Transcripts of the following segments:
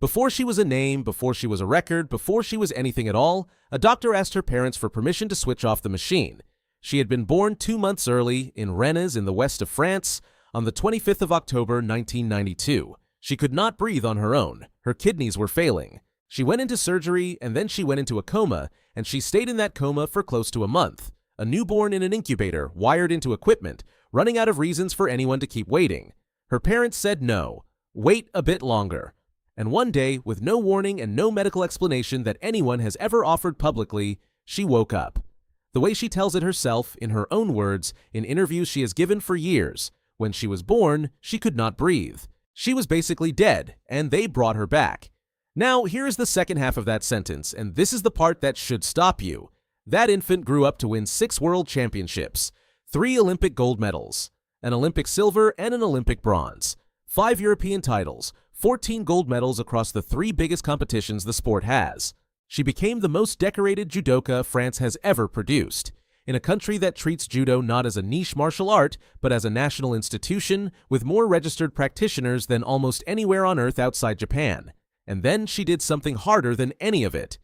Before she was a name, before she was a record, before she was anything at all, a doctor asked her parents for permission to switch off the machine. She had been born 2 months early in Rennes in the west of France on the 25th of October 1992. She could not breathe on her own. Her kidneys were failing. She went into surgery and then she went into a coma, and she stayed in that coma for close to a month. A newborn in an incubator, wired into equipment, running out of reasons for anyone to keep waiting. Her parents said no, wait a bit longer. And one day, with no warning and no medical explanation that anyone has ever offered publicly, she woke up. The way she tells it herself, in her own words, in interviews she has given for years, when she was born, she could not breathe. She was basically dead, and they brought her back. Now, here is the second half of that sentence, and this is the part that should stop you. That infant grew up to win 6 world championships, 3 Olympic gold medals, an Olympic silver and an Olympic bronze, 5 European titles, 14 gold medals across the 3 biggest competitions the sport has. She became the most decorated judoka France has ever produced, in a country that treats judo not as a niche martial art, but as a national institution with more registered practitioners than almost anywhere on earth outside Japan. And then she did something harder than any of it.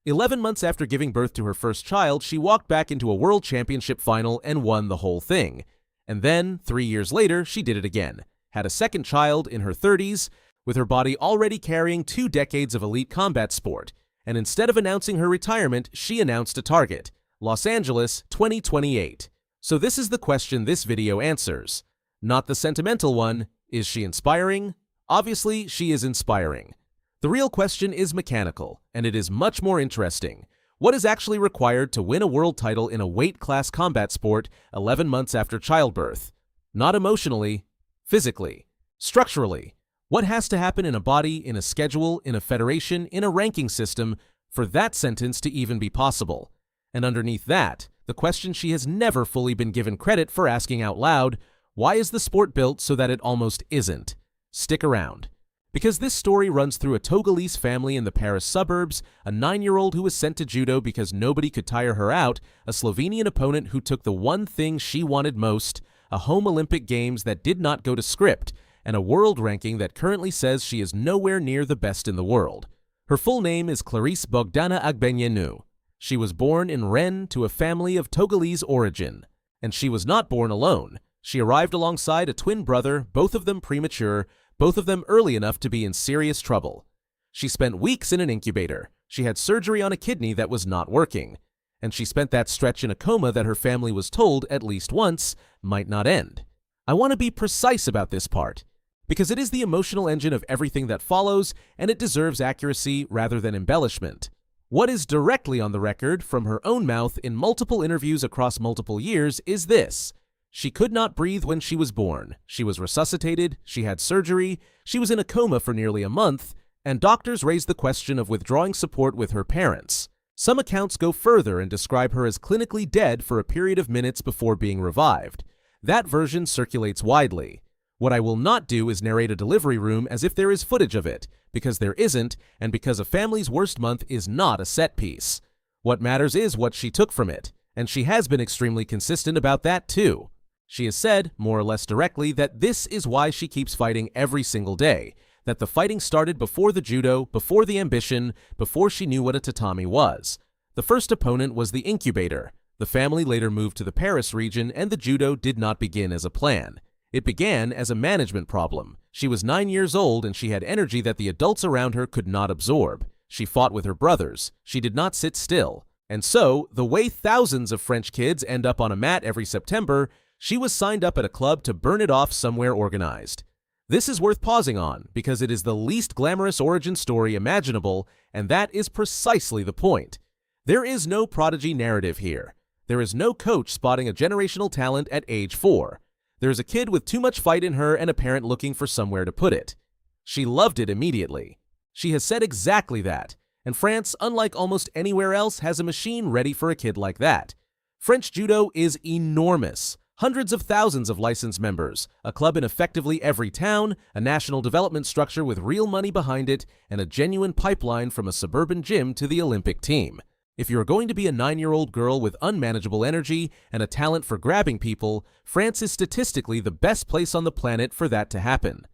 11 months after giving birth to her first child, she walked back into a world championship final and won the whole thing. And then, 3 years later, she did it again. Had a second child in her 30s, with her body already carrying 2 decades of elite combat sport. And instead of announcing her retirement, she announced a target: Los Angeles 2028. So this is the question this video answers. Not the sentimental one, is she inspiring? Obviously, she is inspiring. The real question is mechanical, and it is much more interesting. What is actually required to win a world title in a weight class combat sport 11 months after childbirth? Not emotionally, physically, structurally. What has to happen in a body, in a schedule, in a federation, in a ranking system for that sentence to even be possible? And underneath that, the question she has never fully been given credit for asking out loud: why is the sport built so that it almost isn't? Stick around. Because this story runs through a Togolese family in the Paris suburbs, a 9-year-old who was sent to judo because nobody could tire her out, a Slovenian opponent who took the one thing she wanted most, a home Olympic Games that did not go to script, and a world ranking that currently says she is nowhere near the best in the world. Her full name is Clarisse Agbegnenou. She was born in Rennes to a family of Togolese origin. And she was not born alone. She arrived alongside a twin brother, both of them premature, both of them early enough to be in serious trouble. She spent weeks in an incubator. She had surgery on a kidney that was not working. And she spent that stretch in a coma that her family was told, at least once, might not end. I want to be precise about this part, because it is the emotional engine of everything that follows, and it deserves accuracy rather than embellishment. What is directly on the record from her own mouth in multiple interviews across multiple years is this: she could not breathe when she was born, she was resuscitated, she had surgery, she was in a coma for nearly a month, and doctors raised the question of withdrawing support with her parents. Some accounts go further and describe her as clinically dead for a period of minutes before being revived. That version circulates widely. What I will not do is narrate a delivery room as if there is footage of it, because there isn't, and because a family's worst month is not a set piece. What matters is what she took from it, and she has been extremely consistent about that too. She has said, more or less directly, that this is why she keeps fighting every single day, that the fighting started before the judo, before the ambition, before she knew what a tatami was. The first opponent was the incubator. The family later moved to the Paris region, and the judo did not begin as a plan. It began as a management problem. She was 9 years old and she had energy that the adults around her could not absorb. She fought with her brothers. She did not sit still. And so, the way thousands of French kids end up on a mat every September, she was signed up at a club to burn it off somewhere organized. This is worth pausing on because it is the least glamorous origin story imaginable, and that is precisely the point. There is no prodigy narrative here. There is no coach spotting a generational talent at age 4. There's a kid with too much fight in her and a parent looking for somewhere to put it. She loved it immediately. She has said exactly that, and France, unlike almost anywhere else, has a machine ready for a kid like that. French judo is enormous. Hundreds of thousands of licensed members, a club in effectively every town, a national development structure with real money behind it, and a genuine pipeline from a suburban gym to the Olympic team. If you're going to be a 9-year-old girl with unmanageable energy and a talent for grabbing people, France is statistically the best place on the planet for that to happen.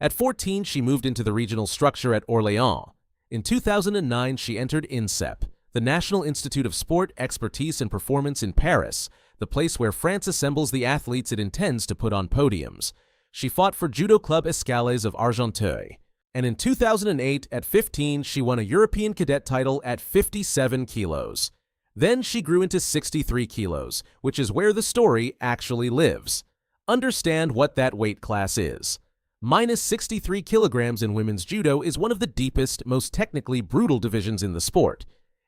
At 14, she moved into the regional structure at Orléans. In 2009, she entered INSEP, the National Institute of Sport, Expertise and Performance in Paris, the place where France assembles the athletes it intends to put on podiums. She fought for Judo Club Escales of Argenteuil. And in 2008, at 15, she won a European cadet title at 57 kilos. Then she grew into 63 kilos, which is where the story actually lives. Understand what that weight class is. Minus 63 kilograms in women's judo is one of the deepest, most technically brutal divisions in the sport.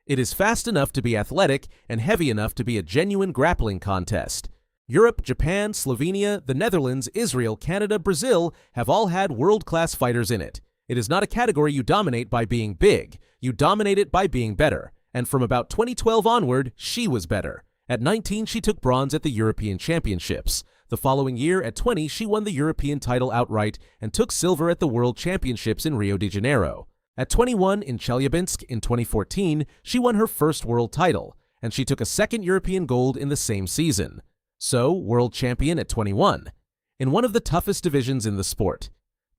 It is fast enough to be athletic and heavy enough to be a genuine grappling contest. Europe, Japan, Slovenia, the Netherlands, Israel, Canada, Brazil have all had world-class fighters in it. It is not a category you dominate by being big. You dominate it by being better. And from about 2012 onward, she was better. At 19, she took bronze at the European Championships. The following year, at 20, she won the European title outright and took silver at the World Championships in Rio de Janeiro. At 21, in Chelyabinsk in 2014, she won her first world title, and she took a second European gold in the same season. So, world champion at 21. In one of the toughest divisions in the sport.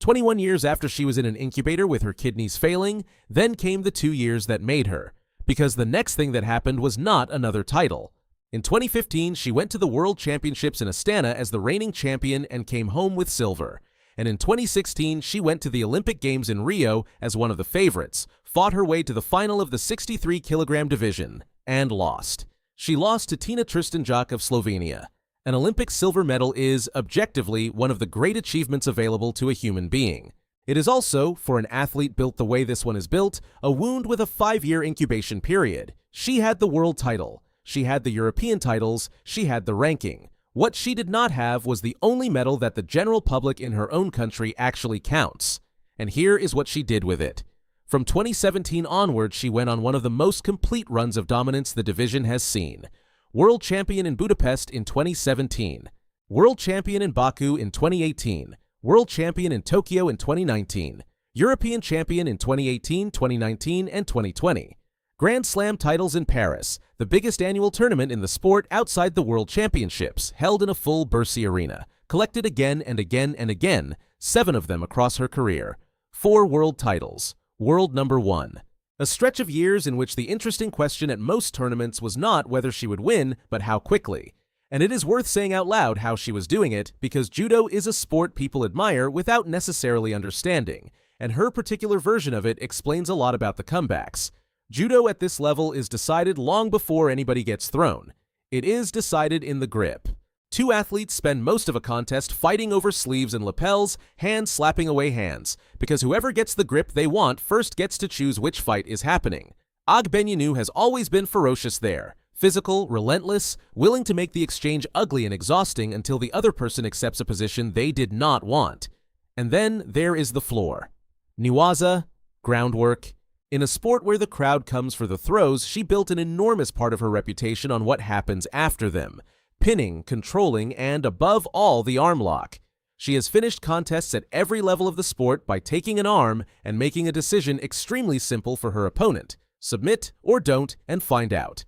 21 years after she was in an incubator with her kidneys failing, then came the 2 years that made her. Because the next thing that happened was not another title. In 2015, she went to the World Championships in Astana as the reigning champion and came home with silver. And in 2016, she went to the Olympic Games in Rio as one of the favorites, fought her way to the final of the 63-kilogram division, and lost. She lost to Tina Tristanjak of Slovenia. An Olympic silver medal is, objectively, one of the great achievements available to a human being. It is also, for an athlete built the way this one is built, a wound with a 5-year incubation period. She had the world title. She had the European titles. She had the ranking. What she did not have was the only medal that the general public in her own country actually counts. And here is what she did with it. From 2017 onward, she went on one of the most complete runs of dominance the division has seen. World champion in Budapest in 2017. World champion in Baku in 2018. World champion in Tokyo in 2019. European champion in 2018, 2019, and 2020. Grand Slam titles in Paris, the biggest annual tournament in the sport outside the World Championships, held in a full Bercy arena, collected again and again and again, 7 of them across her career. 4 world titles. World number 1. A stretch of years in which the interesting question at most tournaments was not whether she would win, but how quickly. And it is worth saying out loud how she was doing it, because judo is a sport people admire without necessarily understanding, and her particular version of it explains a lot about the comebacks. Judo at this level is decided long before anybody gets thrown. It is decided in the grip. 2 athletes spend most of a contest fighting over sleeves and lapels, hands slapping away hands, because whoever gets the grip they want first gets to choose which fight is happening. Agbegnenou has always been ferocious there. Physical, relentless, willing to make the exchange ugly and exhausting until the other person accepts a position they did not want. And then there is the floor. Niwaza, groundwork. In a sport where the crowd comes for the throws, she built an enormous part of her reputation on what happens after them. Pinning, controlling, and above all, the arm lock. She has finished contests at every level of the sport by taking an arm and making a decision extremely simple for her opponent. Submit or don't and find out.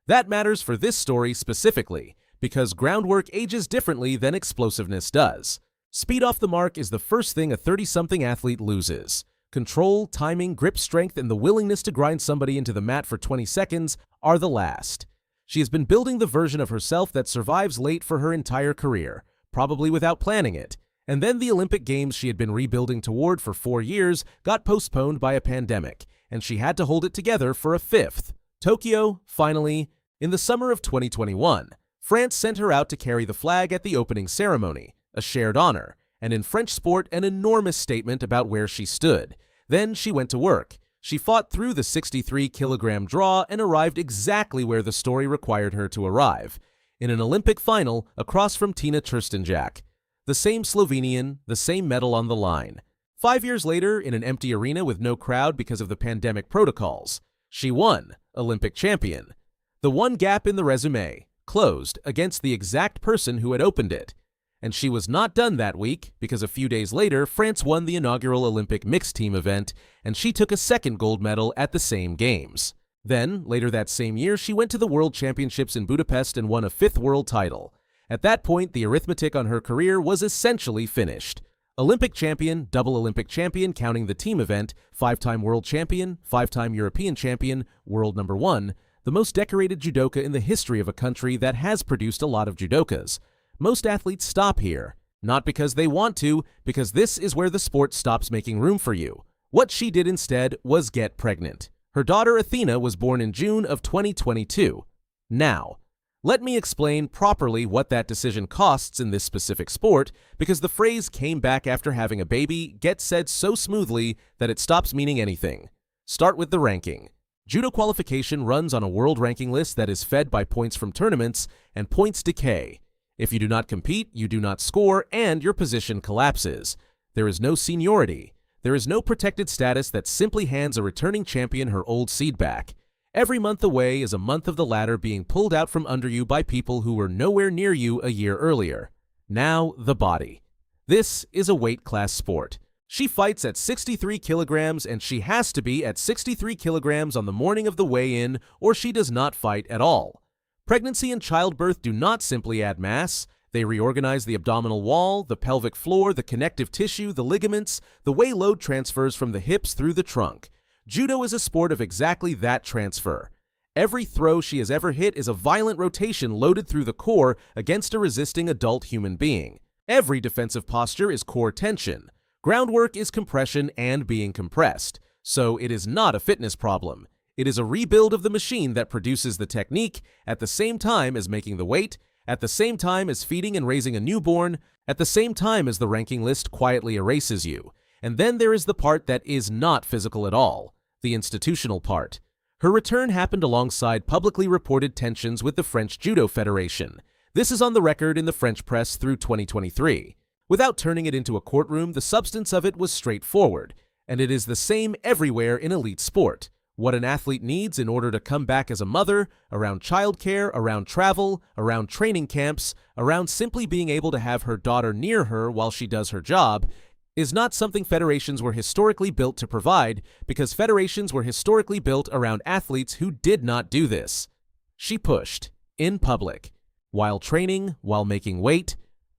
That matters for this story specifically, because groundwork ages differently than explosiveness does. Speed off the mark is the first thing a 30-something athlete loses. Control, timing, grip strength, and the willingness to grind somebody into the mat for 20 seconds are the last. She has been building the version of herself that survives late for her entire career, probably without planning it. And then the Olympic Games she had been rebuilding toward for 4 years got postponed by a pandemic, and she had to hold it together for a 5th. Tokyo, finally, in the summer of 2021. France sent her out to carry the flag at the opening ceremony, a shared honor, and in French sport an enormous statement about where she stood. Then she went to work. She fought through the 63-kilogram draw and arrived exactly where the story required her to arrive, in an Olympic final across from Tina Tristanjak. The same Slovenian, the same medal on the line. 5 years later, in an empty arena with no crowd because of the pandemic protocols, she won, Olympic champion. The one gap in the resume, closed against the exact person who had opened it. And she was not done that week, because a few days later, France won the inaugural Olympic mixed team event, and she took a second gold medal at the same games. Then, later that same year, she went to the World Championships in Budapest and won a 5th world title. At that point, the arithmetic on her career was essentially finished. Olympic champion, double Olympic champion counting the team event, 5-time world champion, 5-time European champion, world number 1, the most decorated judoka in the history of a country that has produced a lot of judokas. Most athletes stop here, not because they want to, because this is where the sport stops making room for you. What she did instead was get pregnant. Her daughter Athena was born in June of 2022. Now, let me explain properly what that decision costs in this specific sport, because the phrase "came back after having a baby" gets said so smoothly that it stops meaning anything. Start with the ranking. Judo qualification runs on a world ranking list that is fed by points from tournaments, and points decay. If you do not compete, you do not score, and your position collapses. There is no seniority. There is no protected status that simply hands a returning champion her old seed back. Every month away is a month of the ladder being pulled out from under you by people who were nowhere near you a year earlier. Now, the body. This is a weight class sport. She fights at 63 kilograms, and she has to be at 63 kilograms on the morning of the weigh-in, or she does not fight at all. Pregnancy and childbirth do not simply add mass. They reorganize the abdominal wall, the pelvic floor, the connective tissue, the ligaments, the way load transfers from the hips through the trunk. Judo is a sport of exactly that transfer. Every throw she has ever hit is a violent rotation loaded through the core against a resisting adult human being. Every defensive posture is core tension. Groundwork is compression and being compressed. So it is not a fitness problem. It is a rebuild of the machine that produces the technique at the same time as making the weight, at the same time as feeding and raising a newborn, at the same time as the ranking list quietly erases you. And then there is the part that is not physical at all, the institutional part. Her return happened alongside publicly reported tensions with the French Judo Federation. This is on the record in the French press through 2023. Without turning it into a courtroom, the substance of it was straightforward, and it is the same everywhere in elite sport. What an athlete needs in order to come back as a mother, around childcare, around travel, around training camps, around simply being able to have her daughter near her while she does her job, is not something federations were historically built to provide, because federations were historically built around athletes who did not do this. She pushed, in public, while training, while making weight,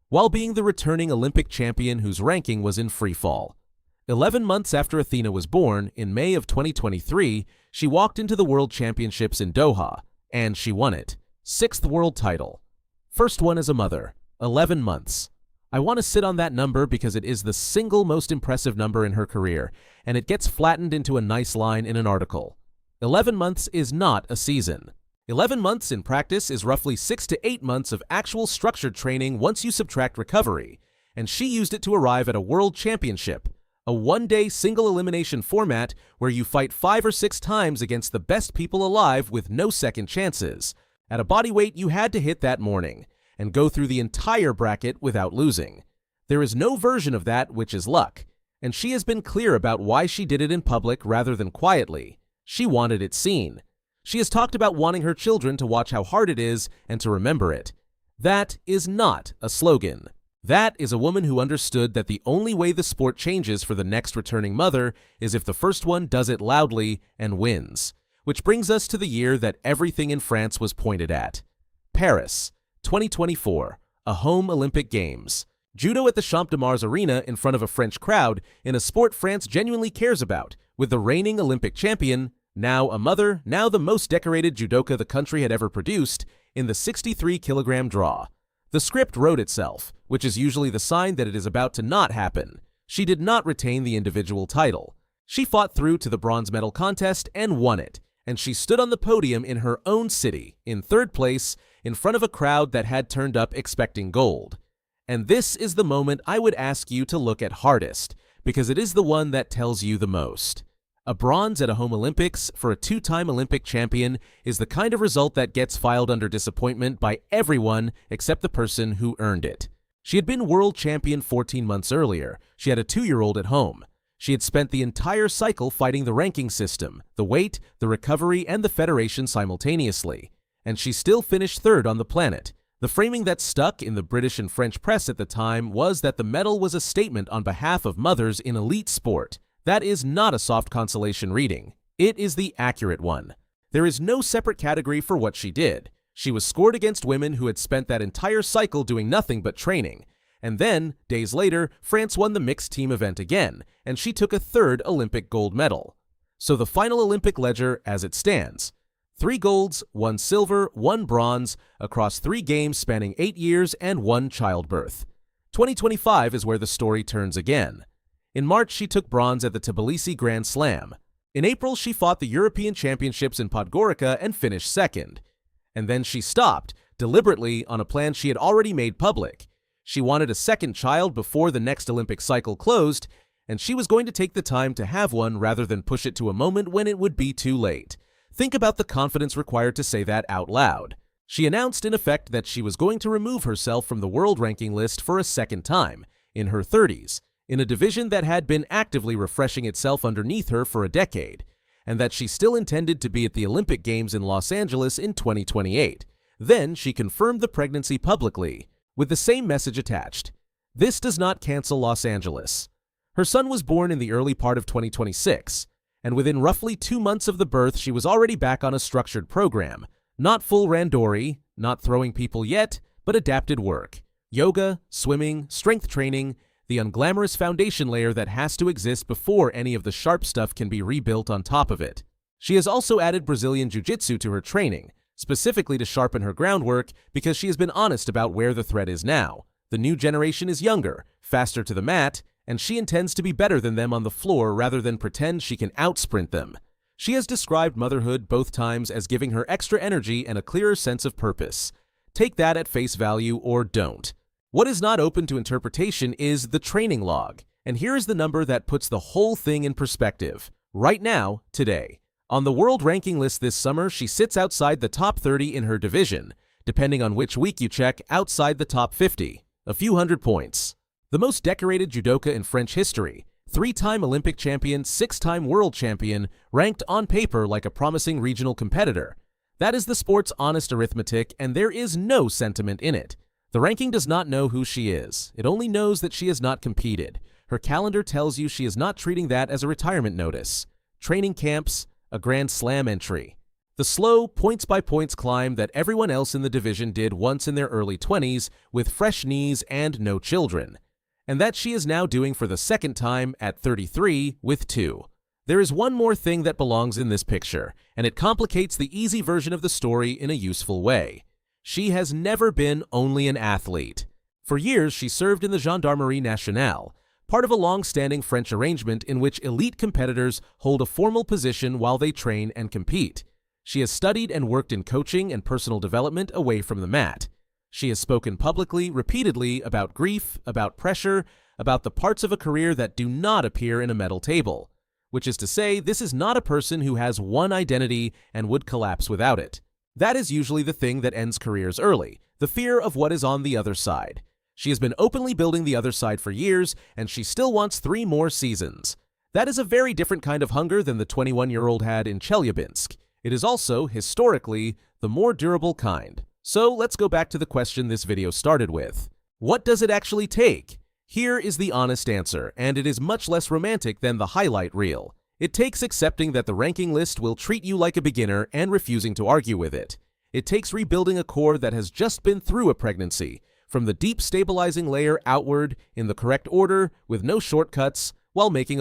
while being the returning Olympic champion whose ranking was in freefall. 11 months after Athena was born, in May of 2023, she walked into the World Championships in Doha, and she won it. 6th world title. First one as a mother. 11 months. I want to sit on that number because it is the single most impressive number in her career, and it gets flattened into a nice line in an article. 11 months is not a season. 11 months in practice is roughly 6 to 8 months of actual structured training once you subtract recovery, and she used it to arrive at a world championship, a one-day single-elimination format where you fight 5 or 6 times against the best people alive with no second chances, at a body weight you had to hit that morning, and go through the entire bracket without losing. There is no version of that which is luck, and she has been clear about why she did it in public rather than quietly. She wanted it seen. She has talked about wanting her children to watch how hard it is and to remember it. That is not a slogan. That is a woman who understood that the only way the sport changes for the next returning mother is if the first one does it loudly and wins. Which brings us to the year that everything in France was pointed at. Paris, 2024, a home Olympic Games. Judo at the Champ de Mars Arena in front of a French crowd in a sport France genuinely cares about, with the reigning Olympic champion, now a mother, now the most decorated judoka the country had ever produced, in the 63-kilogram draw. The script wrote itself, which is usually the sign that it is about to not happen. She did not retain the individual title. She fought through to the bronze medal contest and won it, and she stood on the podium in her own city, in 3rd place, in front of a crowd that had turned up expecting gold. And this is the moment I would ask you to look at hardest, because it is the one that tells you the most. A bronze at a home Olympics for a 2-time Olympic champion is the kind of result that gets filed under disappointment by everyone except the person who earned it. She had been world champion 14 months earlier. She had a 2-year-old at home. She had spent the entire cycle fighting the ranking system, the weight, the recovery, and the federation simultaneously. And she still finished 3rd on the planet. The framing that stuck in the British and French press at the time was that the medal was a statement on behalf of mothers in elite sport. That is not a soft consolation reading. It is the accurate one. There is no separate category for what she did. She was scored against women who had spent that entire cycle doing nothing but training. And then, days later, France won the mixed team event again, and she took a third Olympic gold medal. So the final Olympic ledger as it stands: 3 golds, 1 silver, 1 bronze, across 3 games spanning 8 years and 1 childbirth. 2025 is where the story turns again. In March, she took bronze at the Tbilisi Grand Slam. In April, she fought the European Championships in Podgorica and finished second. And then she stopped, deliberately, on a plan she had already made public. She wanted a second child before the next Olympic cycle closed, and she was going to take the time to have one rather than push it to a moment when it would be too late. Think about the confidence required to say that out loud. She announced in effect that she was going to remove herself from the world ranking list for a second time, in her 30s, in a division that had been actively refreshing itself underneath her for a decade, and that she still intended to be at the Olympic Games in Los Angeles in 2028. Then she confirmed the pregnancy publicly, with the same message attached: "This does not cancel Los Angeles." Her son was born in the early part of 2026, and within roughly 2 months of the birth she was already back on a structured program. Not full randori, not throwing people yet, but adapted work. Yoga, swimming, strength training, the unglamorous foundation layer that has to exist before any of the sharp stuff can be rebuilt on top of it. She has also added Brazilian Jiu-Jitsu to her training, specifically to sharpen her groundwork, because she has been honest about where the threat is now. The new generation is younger, faster to the mat, and she intends to be better than them on the floor rather than pretend she can out-sprint them. She has described motherhood both times as giving her extra energy and a clearer sense of purpose. Take that at face value or don't. What is not open to interpretation is the training log, and here is the number that puts the whole thing in perspective. Right now, today. On the world ranking list this summer, she sits outside the top 30 in her division, depending on which week you check, outside the top 50, a few hundred points. The most decorated judoka in French history, 3-time Olympic champion, 6-time world champion, ranked on paper like a promising regional competitor. That is the sport's honest arithmetic, and there is no sentiment in it. The ranking does not know who she is. It only knows that she has not competed. Her calendar tells you she is not treating that as a retirement notice. Training camps, a Grand Slam entry. The slow, points-by-points climb that everyone else in the division did once in their early 20s with fresh knees and no children. And that she is now doing for the second time at 33 with 2. There is one more thing that belongs in this picture, and it complicates the easy version of the story in a useful way. She has never been only an athlete. For years, she served in the Gendarmerie Nationale, part of a long-standing French arrangement in which elite competitors hold a formal position while they train and compete. She has studied and worked in coaching and personal development away from the mat. She has spoken publicly, repeatedly, about grief, about pressure, about the parts of a career that do not appear in a medal table. Which is to say, this is not a person who has one identity and would collapse without it. That is usually the thing that ends careers early, the fear of what is on the other side. She has been openly building the other side for years, and she still wants 3 more seasons. That is a very different kind of hunger than the 21-year-old had in Chelyabinsk. It is also, historically, the more durable kind. So let's go back to the question this video started with. What does it actually take? Here is the honest answer, and it is much less romantic than the highlight reel. It takes accepting that the ranking list will treat you like a beginner and refusing to argue with it. It takes rebuilding a core that has just been through a pregnancy, from the deep stabilizing layer outward, in the correct order, with no shortcuts, while making